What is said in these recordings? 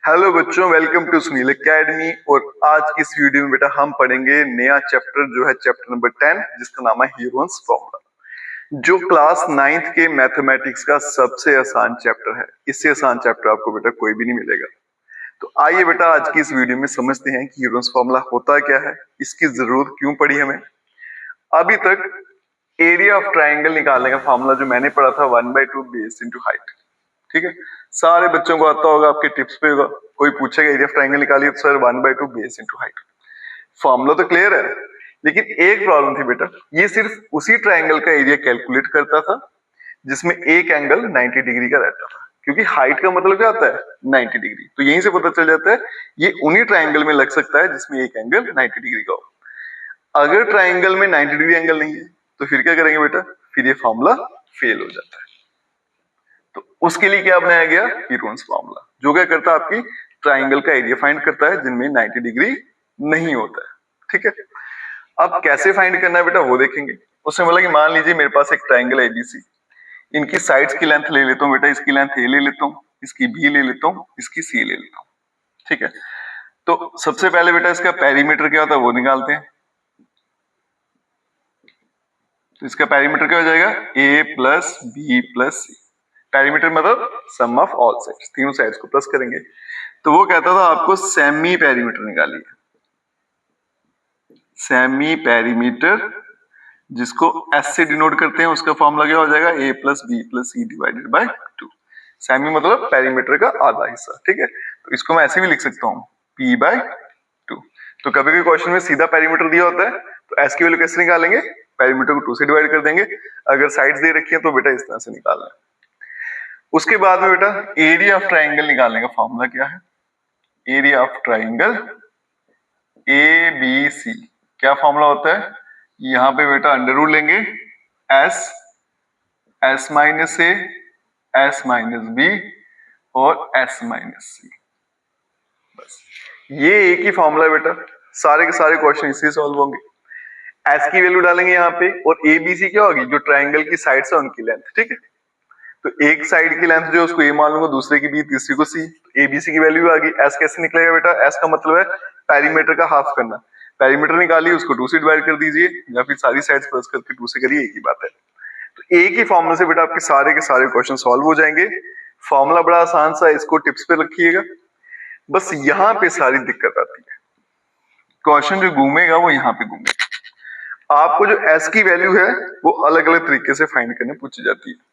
Hello बच्चों, welcome to Sunil academy. और आज की इस वीडियो में बेटा हम पढ़ेंगे नया चैप्टर जो है चैप्टर नंबर 10, जिसका नाम है हीरोन्स फॉर्मूला, जो क्लास 9th के मैथमेटिक्स का सबसे आसान चैप्टर है। इससे आसान चैप्टर आपको बेटा कोई भी नहीं मिलेगा। तो आइए बेटा आज की इस वीडियो में समझते हैं कि हीरोन्स फॉर्मूला होता क्या है, इसकी जरूरत क्यों पड़ी हमें। अभी तक एरिया ऑफ ट्राइंगल निकालने का फॉर्मूला जो मैंने पढ़ा था 1/2 बेस इंटू हाइट, ठीक है, सारे बच्चों को आता होगा, आपके टिप्स पे होगा। कोई पूछेगा एरिया ऑफ ट्राइंगल निकालिए तो sir 1/2 base into height. Formula तो क्लियर है, लेकिन एक प्रॉब्लम थी बेटा, ये सिर्फ उसी ट्राइंगल का एरिया कैलकुलेट करता था जिसमें एक एंगल 90 डिग्री का रहता था, क्योंकि हाइट का मतलब क्या होता है 90 डिग्री। तो यहीं से पता चल जाता है ये उन्हीं ट्राइंगल में लग सकता है जिसमें एक एंगल 90 डिग्री का हो। अगर ट्राइंगल में 90 डिग्री एंगल नहीं है तो फिर क्या करेंगे बेटा, फिर ये फॉर्मूला फेल हो जाता है। तो उसके लिए क्या बनाया गया, हीरोन्स फॉर्मूला, जो क्या करता है आपकी ट्राइंगल का एरिया फाइंड करता है जिनमें 90 डिग्री नहीं होता है। ठीक है, अब कैसे फाइंड करना है बेटा वो देखेंगे। उसने बोला कि मान लीजिए मेरे पास एक ट्राइंगल एबीसी, इनकी साइड्स की लेंथ ले लेता हूँ बेटा, इसकी लेंथ ए ले लेता हूँ, इसकी बी ले लेता हूँ, इसकी सी ले लेता हूँ। ठीक है, तो सबसे पहले बेटा इसका पेरीमीटर क्या होता है वो निकालते हैं। तो इसका पेरीमीटर क्या हो जाएगा, A plus B plus C. Perimeter मतलब सम ऑफ ऑल साइड्स, तीनों साइड्स को प्लस करेंगे। तो वो कहता था आपको सेमी पेरीमीटर निकालिए, सेमी पेरीमीटर जिसको एस से डिनोट करते हैं, उसका फॉर्मूला क्या हो जाएगा, A plus B plus C divided by 2। Semi मतलब पेरीमीटर का आधा हिस्सा। ठीक है, तो इसको मैं ऐसे भी लिख सकता हूँ पी बाय 2। तो कभी कभी क्वेश्चन में सीधा पेरीमीटर दिया होता है तो एस की वैल्यू कैसे निकालेंगे, पेरीमीटर को 2 से डिवाइड कर देंगे। अगर साइड्स दे रखी है तो बेटा इस तरह से निकालना है। उसके बाद में बेटा एरिया ऑफ ट्राइंगल निकालने का फॉर्मूला क्या है, area of triangle A B C. क्या फॉर्मूला होता है, यहां पे बेटा अंडर रूट लेंगे S, S minus A, S minus B और एस माइनस सी। बस ये एक ही फॉर्मूला बेटा, सारे के सारे क्वेश्चन इससे सॉल्व होंगे। एस की वैल्यू डालेंगे यहाँ पे और ए बी सी क्या होगी, जो ट्राइंगल की साइड्स है उनकी लेंथ। ठीक है, तो एक साइड की लेंथ जो उसको ए मान लूंगा, दूसरे की बी, तीसरी को सी। एबीसी की वैल्यू आ गई। एस कैसे निकलेगा बेटा, एस का मतलब है पेरीमीटर का हाफ करना। पेरीमीटर निकालिए, उसको 2 से डिवाइड कर दीजिए या फिर सारी साइड्स प्लस करके 2 से करिए, एक ही बात है। तो एक ही फॉर्मूला से बेटा आपके सारे के सारे क्वेश्चन सॉल्व हो जाएंगे। फॉर्मूला बड़ा आसान सा, इसको टिप्स पे रखिएगा। बस यहाँ पे सारी दिक्कत आती है, क्वेश्चन जो घूमेगा वो यहाँ पे घूमेगा। आपको जो एस की वैल्यू है वो अलग अलग तरीके से फाइंड करने पूछी जाती है।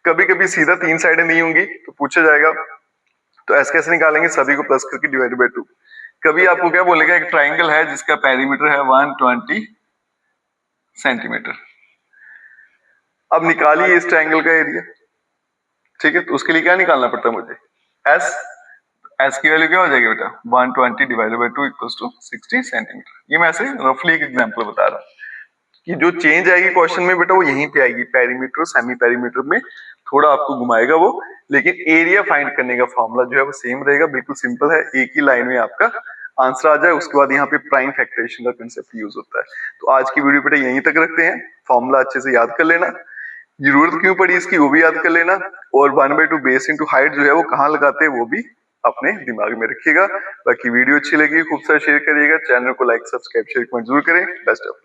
कभी कभी सीधा 3 साइडें नहीं होंगी तो पूछा जाएगा, तो एस कैसे निकालेंगे, सभी को प्लस करके डिवाइड बाय 2। कभी आपको क्या बोलेगा, एक ट्राइंगल है जिसका पेरीमीटर है 120 सेंटीमीटर। अब निकालिए इस ट्राइंगल का एरिया। ठीक है, तो उसके लिए क्या निकालना पड़ता है मुझे, एस। एस की वैल्यू क्या हो जाएगी बेटा, 120 divided by 2 equals to 60 centimetre. ये मैं ऐसे रफली एक एग्जांपल बता रहा हूं कि जो चेंज आएगी क्वेश्चन में बेटा वो यहीं पे आएगी, पेरीमीटर और सेमी पेरीमीटर में थोड़ा आपको घुमाएगा वो, लेकिन एरिया फाइंड करने का फॉर्मूला जो है वो सेम रहेगा। बिल्कुल सिंपल है, एक ही लाइन में आपका आंसर आ जाए। उसके बाद यहाँ पे प्राइम फैक्टराइजेशन का कंसेप्ट यूज होता है। तो आज की वीडियो बेटा यहीं तक रखते हैं। फॉर्मूला अच्छे से याद कर लेना, जरूरत क्यों पड़ी इसकी वो भी याद कर लेना, और 1/2 बेस इंटू हाइट जो है वो कहाँ लगाते हैं वो भी अपने दिमाग में रखिएगा। बाकी वीडियो अच्छी लगी खूब सारा शेयर करिएगा, चैनल को लाइक सब्सक्राइब शेयर कमेंट जरूर करें। Best of luck.